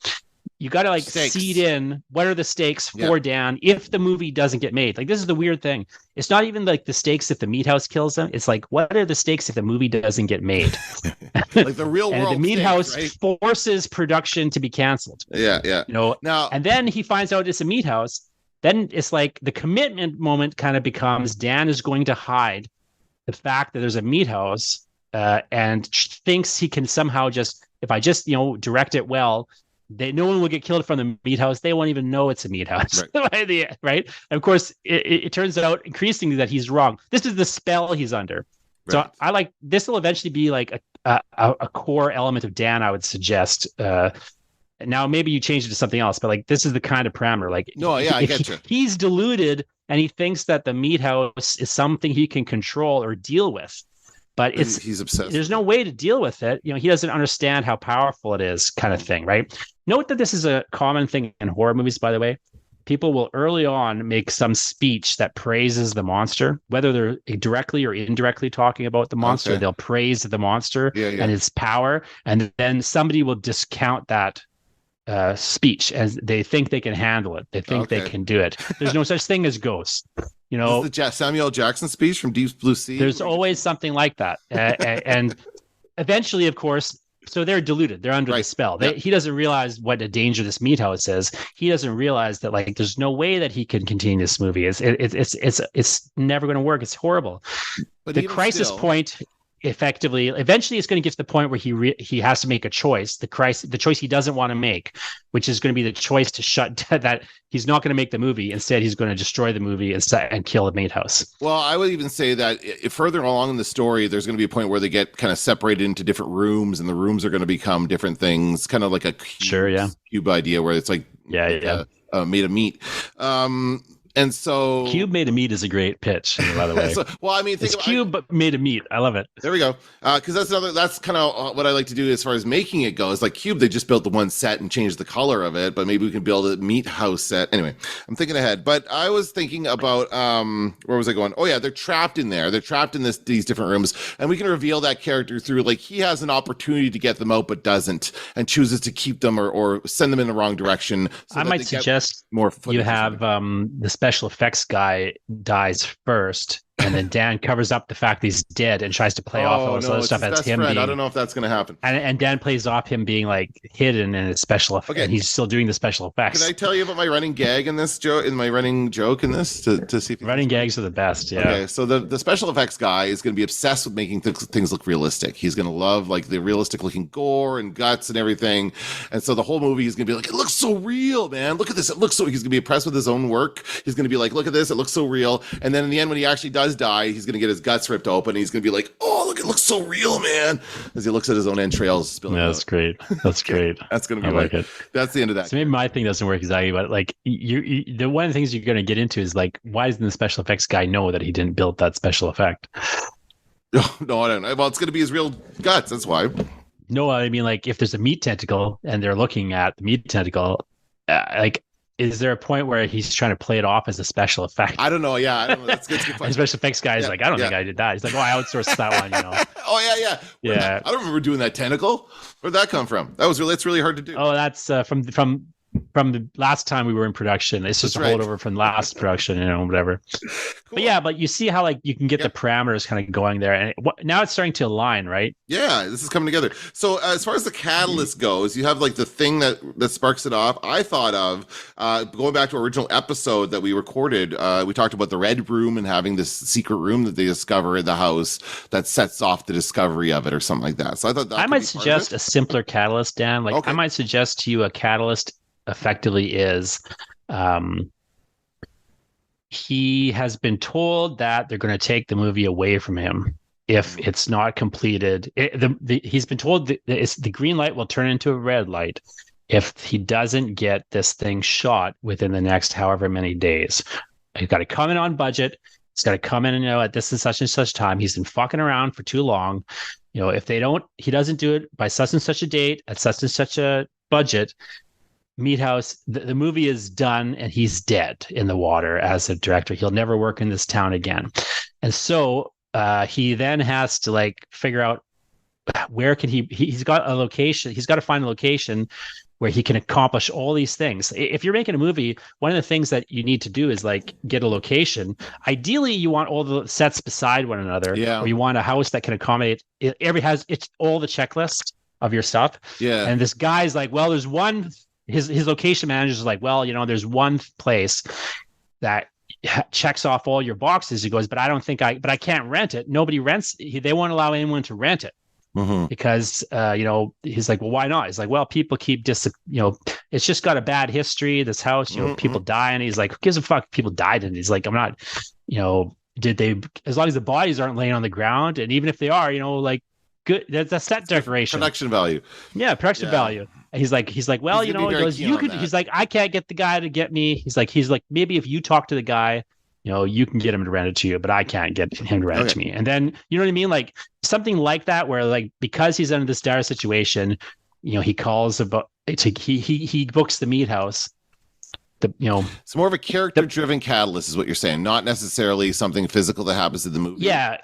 you got to seed in what are the stakes for Dan if the movie doesn't get made. Like, this is the weird thing. It's not even like the stakes if the Meathouse kills them. It's like, what are the stakes if the movie doesn't get made? Like the real world. And the Meathouse forces production to be canceled. Yeah. Now, and then he finds out it's a Meathouse. Then it's like the commitment moment kind of becomes Dan is going to hide the fact that there's a Meathouse and thinks he can somehow if I direct it well, no one will get killed from the Meathouse. They won't even know it's a Meathouse, right? And of course, it turns out increasingly that he's wrong. This is the spell he's under. Right. So I like this will eventually be like a core element of Dan, I would suggest. Now maybe you change it to something else, but like this is the kind of parameter. Like, I get you. He's deluded and he thinks that the Meathouse is something he can control or deal with. But he's obsessed. There's no way to deal with it. He doesn't understand how powerful it is, kind of thing, right? Note that this is a common thing in horror movies, by the way. People will early on make some speech that praises the monster, whether they're directly or indirectly talking about the monster. Okay. They'll praise the monster and its power, and then somebody will discount that speech as they think they can handle it. They think they can do it. There's no such thing as ghosts. This is the Samuel Jackson speech from Deep Blue Sea. There's always something like that, and eventually, of course. So they're deluded. They're under the spell. He doesn't realize what a danger this Meathouse is. He doesn't realize that like there's no way that he can continue this movie. It's never going to work. It's horrible. But the crisis point effectively, eventually it's going to get to the point where he has to make a choice, the choice he doesn't want to make, which is going to be the choice to shut that he's not going to make the movie. Instead, he's going to destroy the movie and kill the Meathouse. Well, I would even say that further along in the story, there's going to be a point where they get kind of separated into different rooms, and the rooms are going to become different things, kind of like a cube idea where it's like made of meat. And so Cube Made of Meat is a great pitch, by the way. Well, I mean, it's Cube but made of meat. I love it. There we go. Because that's kind of what I like to do as far as making it goes. Like Cube, they just built the one set and changed the color of it, but maybe we can build a Meathouse set. Anyway, I'm thinking ahead. But I was thinking about where was I going? Oh yeah, they're trapped in there. They're trapped in these different rooms, and we can reveal that character through like he has an opportunity to get them out, but doesn't, and chooses to keep them or send them in the wrong direction. So I might suggest more you have the special effects guy dies first, and then Dan covers up the fact that he's dead and tries to play off all this other stuff. That's him being, I don't know if that's going to happen. And Dan plays off him being like hidden in his special effects. Okay. And he's still doing the special effects. Can I tell you about my running gag in this joke? In my running joke in this to see if running gags are the best. Yeah. Okay. So the special effects guy is going to be obsessed with making things look realistic. He's going to love like the realistic looking gore and guts and everything. And so the whole movie is going to be like, it looks so real, man. Look at this. It looks so. He's going to be impressed with his own work. He's going to be like, look at this. It looks so real. And then in the end, when he actually does die, he's going to get his guts ripped open. And he's going to be like, oh, look, it looks so real, man. As he looks at his own entrails spilling out. That's great. That's great. That's going to be like it. That's the end of that. So maybe my thing doesn't work exactly, but like the one of the things you're going to get into is like, why doesn't the special effects guy know that he didn't build that special effect? No, I don't know. Well, it's going to be his real guts. That's why. No, I mean, like if there's a meat tentacle and they're looking at the meat tentacle, like, is there a point where he's trying to play it off as a special effect? I don't know. Yeah, I don't know. That's good. The special effects guy is like, I don't think I did that. He's like, oh, I outsourced that one, you know. Oh yeah. I don't remember doing that tentacle. Where'd that come from? It's really hard to do. Oh, that's from the last time we were in production. It's just a holdover from last production, you know, whatever. Cool. But you see how like you can get the parameters kind of going there, and now it's starting to align, right? Yeah, this is coming together. So as far as the catalyst goes, you have like the thing that sparks it off. I thought of going back to our original episode that we recorded. We talked about the red room and having this secret room that they discover in the house that sets off the discovery of it, or something like that. So I thought I might suggest a simpler catalyst, Dan. Like I might suggest to you a catalyst effectively is he has been told that they're going to take the movie away from him if it's not completed. He's been told that the green light will turn into a red light if he doesn't get this thing shot within the next however many days. He's got to come in on budget. He's got to come in and at this is such and such time. He's been fucking around for too long. You know, if he doesn't do it by such and such a date at such and such a budget, Meathouse, the movie is done and he's dead in the water as a director. He'll never work in this town again. And so he then has to like figure out where can he's got a location. He's got to find a location where he can accomplish all these things. If you're making a movie, one of the things that you need to do is like get a location. Ideally, you want all the sets beside one another. Yeah. Or you want a house that can accommodate it's all the checklist of your stuff. Yeah. And this guy's like, well, there's one. His location manager is like, well, there's one place that checks off all your boxes. He goes, but I can't rent it. Nobody rents. They won't allow anyone to rent it because, he's like, well, why not? He's like, well, people keep it's just got a bad history. This house, people die. And he's like, who gives a fuck if people died? And he's like, I'm not, did they, as long as the bodies aren't laying on the ground. And even if they are, like, good. That's set decoration. Production value. Yeah, production value. He's like, well, he goes, you could. He's like, I can't get the guy to get me. He's like, maybe if you talk to the guy, you can get him to rent it to you, but I can't get him to rent it to me. And then, you know what I mean? Like something like that, where like because he's under this dire situation, he calls about he books the Meathouse. It's more of a character-driven catalyst, is what you're saying, not necessarily something physical that happens in the movie. Yeah,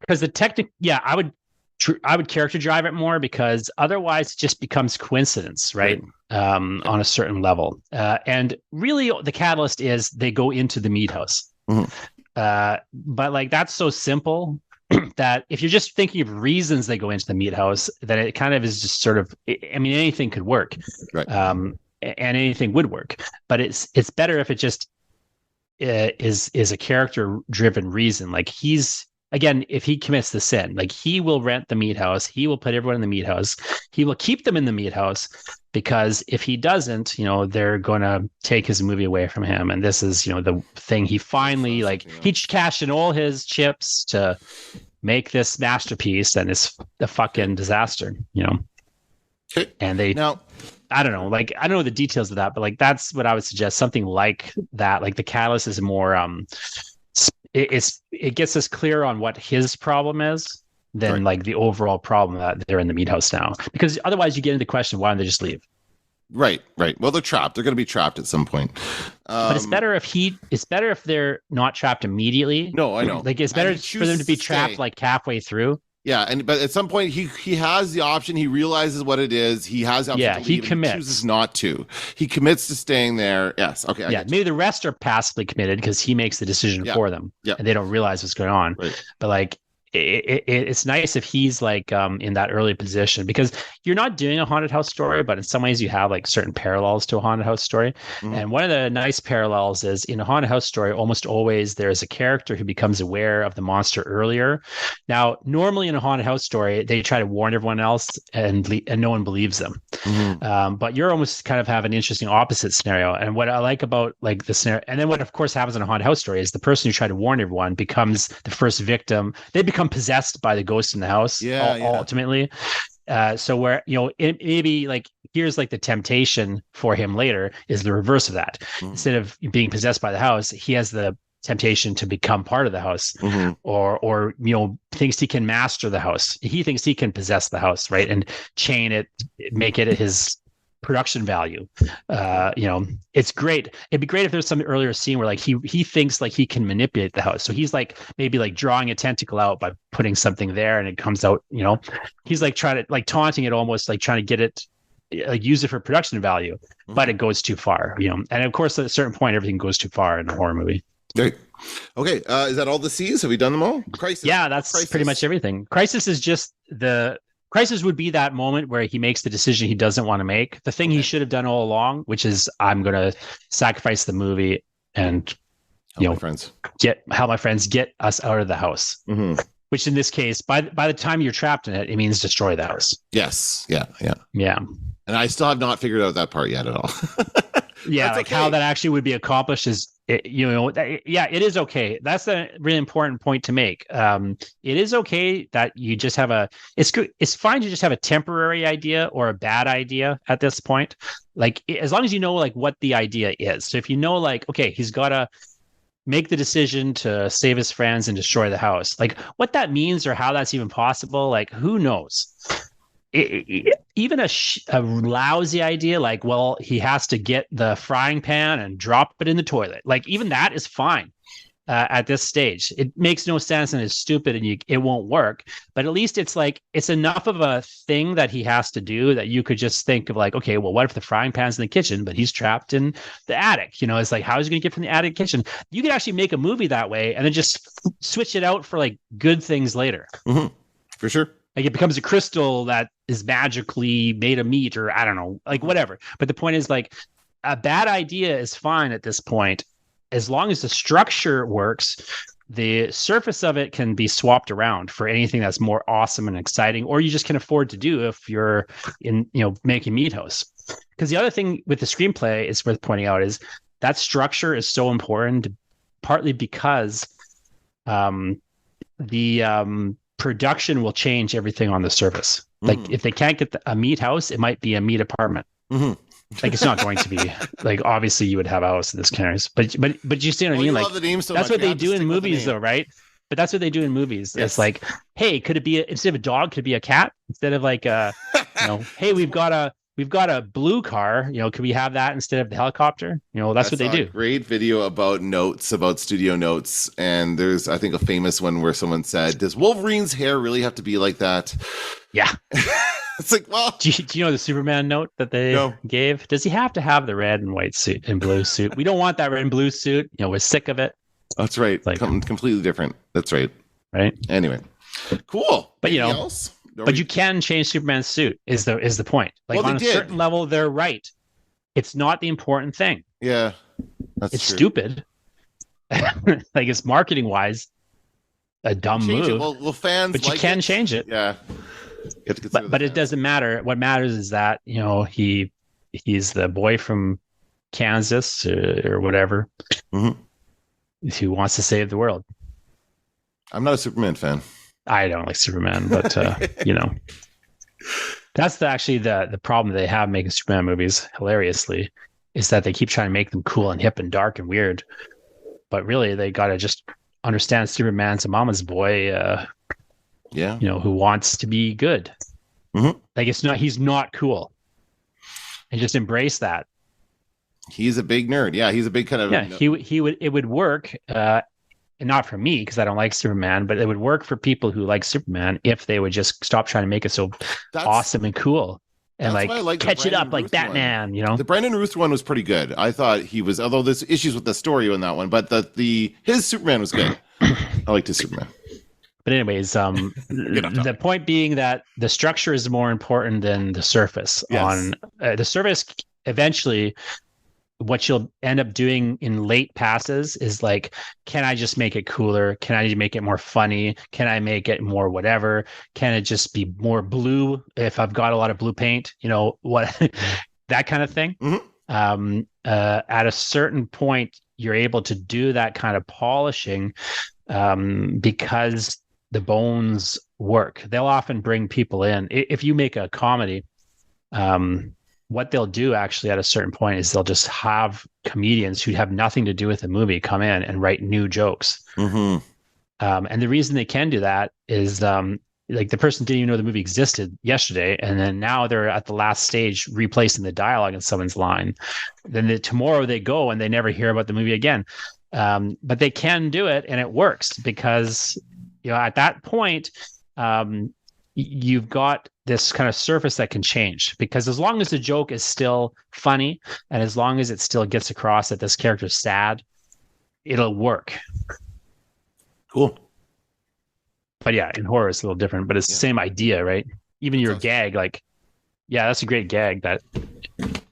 because I would character drive it more, because otherwise it just becomes coincidence, right? On a certain level. And really the catalyst is they go into the Meathouse. But like that's so simple that if you're just thinking of reasons they go into the Meathouse, then it kind of is just sort of, I mean, anything could work. Right. And anything would work. But it's better if it just is a character driven reason. Like he's again, if he commits the sin, like he will rent the meat house, he will put everyone in the meat house, he will keep them in the meat house, because if he doesn't, they're going to take his movie away from him. And this is, the thing he finally, like, he cashed in all his chips to make this masterpiece, and it's a fucking disaster, Okay. And they now, I don't know, like, I don't know the details of that, but like, that's what I would suggest. Something like that, like the catalyst is more, it gets us clear on what his problem is than like the overall problem that they're in the meat house now, because otherwise you get into the question, why don't they just leave? Right. Well, they're trapped. They're going to be trapped at some point. But it's better if they're not trapped immediately. No, I know. Like, it's better for them to be trapped like halfway through. Yeah, but at some point he has the option. He realizes what it is. He has the option to leave, he commits. He chooses not to. He commits to staying there. Yes. Okay. Maybe the rest are passively committed because he makes the decision for them. Yeah. And they don't realize what's going on. Right. But like, it's nice if he's like in that early position, because you're not doing a haunted house story, but in some ways you have like certain parallels to a haunted house story. Mm-hmm. And one of the nice parallels is, in a haunted house story, almost always there's a character who becomes aware of the monster earlier. Now, normally in a haunted house story, they try to warn everyone else and no one believes them. Mm-hmm. But you're almost kind of have an interesting opposite scenario. And what I like about like the scenario, and then what of course happens in a haunted house story, is the person who tried to warn everyone becomes the first victim. They become possessed by the ghost in the house ultimately. So where, it maybe like, here's like the temptation for him later is the reverse of that. Mm-hmm. Instead of being possessed by the house, he has the temptation to become part of the house. Mm-hmm. or thinks he can master the house. He thinks he can possess the house, right? And chain it, make it his production value. It's great. It'd be great if there's some earlier scene where like he thinks like he can manipulate the house. So he's like maybe like drawing a tentacle out by putting something there, and it comes out, he's like trying to like taunting it, almost like trying to get it, like use it for production value. Mm-hmm. But it goes too far, and of course at a certain point everything goes too far in a horror movie. Great. Okay. Is that all the C's? Have we done them all? Crisis. Yeah, that's pretty much everything. Crisis is just Crisis would be that moment where he makes the decision he doesn't want to make. The thing he should have done all along, which is, I'm going to sacrifice the movie and help my friends get us out of the house. Mm-hmm. Which in this case, by the time you're trapped in it, it means destroy the house. Yes. Yeah. And I still have not figured out that part yet at all. Yeah, like how that actually would be accomplished is, it is okay. That's a really important point to make. It is okay that you just have it's fine to just have a temporary idea or a bad idea at this point. Like, as long as you know like what the idea is. So if you know like, okay, he's got to make the decision to save his friends and destroy the house, like what that means or how that's even possible, like who knows? Even a lousy idea, like, well, he has to get the frying pan and drop it in the toilet. Like, even that is fine at this stage. It makes no sense and it's stupid and it won't work. But at least it's like, it's enough of a thing that he has to do that you could just think of like, okay, well, what if the frying pan's in the kitchen, but he's trapped in the attic? It's like, how is he going to get from the attic to the kitchen? You could actually make a movie that way and then just switch it out for like good things later. Mm-hmm. For sure. Like, it becomes a crystal that is magically made of meat, or I don't know, like whatever. But the point is, like, a bad idea is fine at this point. As long as the structure works, the surface of it can be swapped around for anything that's more awesome and exciting, or you just can afford to do if you're in, making Meathouse. Because the other thing with the screenplay is worth pointing out is that structure is so important, partly because production will change everything on the surface. Like, if they can't get a meat house, it might be a meat apartment. Mm-hmm. Like, it's not going to be like, obviously you would have a house in this case, but you see what I mean? Like, that's what they do in movies though, right? But that's what they do in movies. Yes. It's like, hey, could it be instead of a dog, could it be a cat? Instead of like hey, we've got a blue car, could we have that instead of the helicopter? That's what they do. Great video about studio notes. And there's, I think, a famous one where someone said, does Wolverine's hair really have to be like that? Yeah. It's like, well, do you know the Superman note that they gave? Does he have to have the red and white suit and blue suit? We don't want that red and blue suit. We're sick of it. That's right. Like, completely different. That's right. Right. Anyway, cool. But else? But you can change Superman's suit is the point. Like, on a certain level, they're right. It's not the important thing. Yeah, it's true. Stupid. Like, it's marketing wise. a dumb change move. it. Well, fans, but you like can it. change it. Yeah, But it doesn't matter. What matters is that he's the boy from Kansas or whatever, who wants to save the world. I'm not a Superman fan. I don't like Superman, but that's actually the problem they have making Superman movies. Hilariously, is that they keep trying to make them cool and hip and dark and weird, but really they got to just understand Superman's a mama's boy. Who wants to be good. Like he's not cool, and just embrace that. He's a big nerd. Yeah, he's a big kind of. Yeah, it would work. And not for me because I don't like Superman, but it would work for people who like Superman if they would just stop trying to make it so awesome and cool and like catch it up like Batman. The Brandon Routh one was pretty good. I thought he was, although there's issues with the story in that one, but his Superman was good. I liked his Superman. But anyways, the point being that the structure is more important than the surface. Yes. On the surface, eventually, what you'll end up doing in late passes is like, can I just make it cooler? Can I make it more funny? Can I make it more whatever? Can it just be more blue if I've got a lot of blue paint? What that kind of thing. At a certain point, you're able to do that kind of polishing because the bones work. They'll often bring people in. If you make a comedy, what they'll do actually at a certain point is they'll just have comedians who have nothing to do with the movie come in and write new jokes. And the reason they can do that is like the person didn't even know the movie existed yesterday, and then now they're at the last stage replacing the dialogue in someone's line. Then tomorrow they go and they never hear about the movie again. But they can do it, and it works because at that point you've got this kind of surface that can change, because as long as the joke is still funny and as long as it still gets across that this character's sad, it'll work. Cool. But yeah, in horror it's a little different, but it's the same idea, right? Even your gag, like, yeah, that's a great gag, that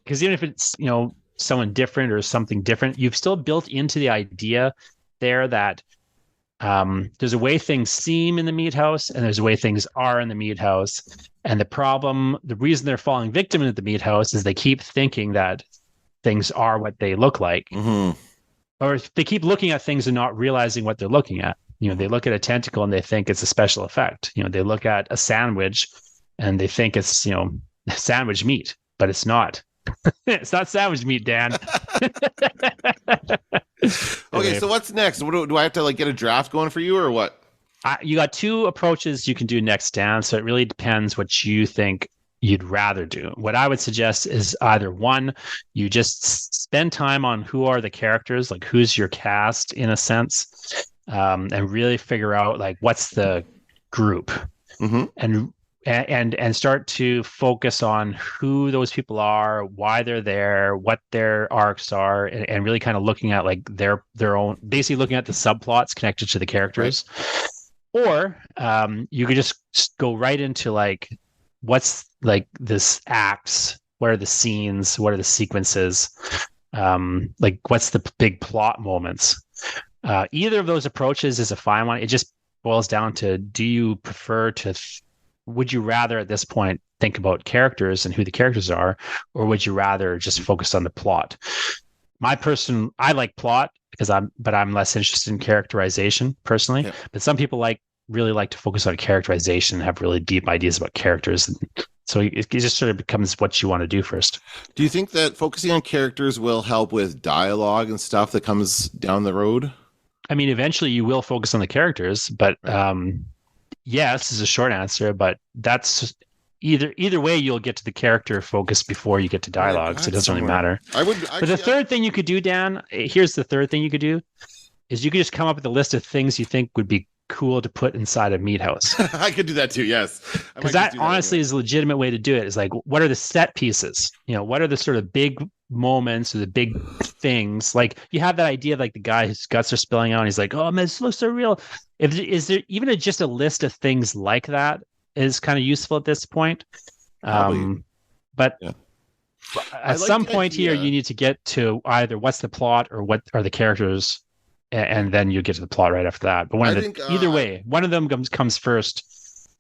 because even if it's someone different or something different, you've still built into the idea there that there's a way things seem in the Meathouse and there's a way things are in the Meathouse. And the reason they're falling victim to the Meathouse is they keep thinking that things are what they look like. Or they keep looking at things and not realizing what they're looking at. They look at a tentacle and they think it's a special effect. They look at a sandwich and they think it's, sandwich meat, but it's not. It's not sandwich meat, Dan. Okay, so what's next? Do I have to get a draft going for you or what? You got two approaches you can do next, Dan. So it really depends what you think you'd rather do. What I would suggest is either one, you just spend time on who are the characters, like who's your cast in a sense, and really figure out what's the group, and start to focus on who those people are, why they're there, what their arcs are, and really kind of looking at their own, basically looking at the subplots connected to the characters. Right. Or you could just go right into what's this acts, what are the scenes, what are the sequences, what's the big plot moments. Either of those approaches is a fine one. It just boils down to, do you prefer to would you rather at this point think about characters and who the characters are, or would you rather just focus on the plot? I like plot because I'm less interested in characterization personally. Yeah. But some people really like to focus on characterization and have really deep ideas about characters. And so it just sort of becomes what you want to do first. Do you think that focusing on characters will help with dialogue and stuff that comes down the road? I mean, eventually you will focus on the characters, but yes is a short answer, but that's either way you'll get to the character focus before you get to dialogue, so it doesn't really matter. But the third thing you could do, Dan, here's the third thing you could do, is you could just come up with a list of things you think would be cool to put inside a Meathouse. I could do that too, yes. Because that honestly is a legitimate way to do it. Is what are the set pieces? What are the sort of big moments or the big things? You have that idea of the guy whose guts are spilling out and he's like, oh man, this looks so real. Is there even just a list of things like that is kind of useful at this point? But yeah. At some point here, you need to get to either what's the plot or what are the characters and then you get to the plot right after that. But either way, one of them comes first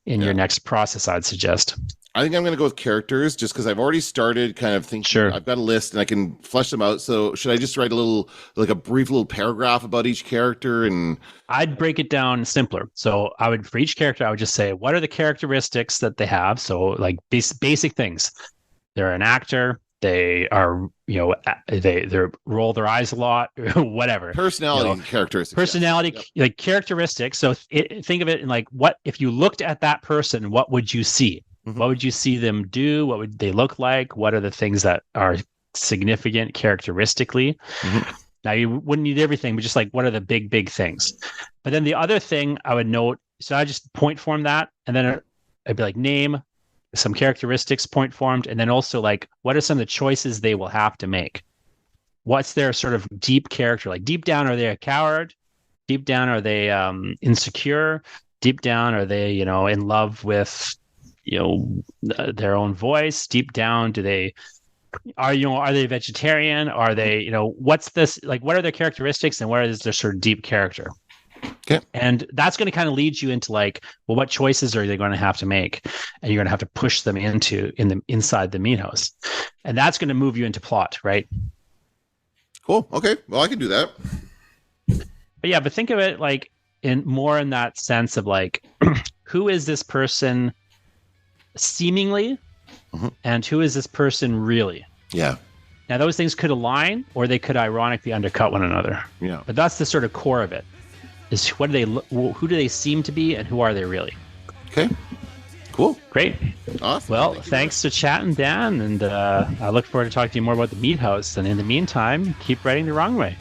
in your next process, I'd suggest. I think I'm going to go with characters just because I've already started kind of thinking. Sure. I've got a list and I can flesh them out. So should I just write a brief little paragraph about each character? And I'd break it down simpler. So for each character, I would just say, what are the characteristics that they have? So like basic things. They're an actor. They are, they roll their eyes a lot, whatever. Personality characteristics. Personality, like characteristics. So think of it in like, what if you looked at that person, what would you see? Mm-hmm. What would you see them do? What would they look like? What are the things that are significant characteristically? Mm-hmm. Now, you wouldn't need everything, but just like, what are the big things? But then the other thing I would note, so I just point form that, and then I'd be like, name, some characteristics point formed, and then also like, what are some of the choices they will have to make? What's their sort of deep character? Like deep down, are they a coward? Deep down, are they insecure? Deep down, are they, in love with their own voice? Deep down, are they vegetarian? Are they, what's this, like, what are their characteristics and what is their sort of deep character? Okay. And that's going to kind of lead you into like, well, what choices are they going to have to make? And you're going to have to push them inside the Meathouse. And that's going to move you into plot, right? Cool. Okay. Well, I can do that. But think of it like in that sense of like, who is this person seemingly, mm-hmm. and who is this person really? Yeah. Now those things could align, or they could ironically undercut one another. Yeah. But that's the sort of core of it. Is who do they seem to be, and who are they really? Okay. Cool. Great. Awesome. Well, thanks for chatting, Dan, and I look forward to talking to you more about the Meathouse. And in the meantime, keep writing the wrong way.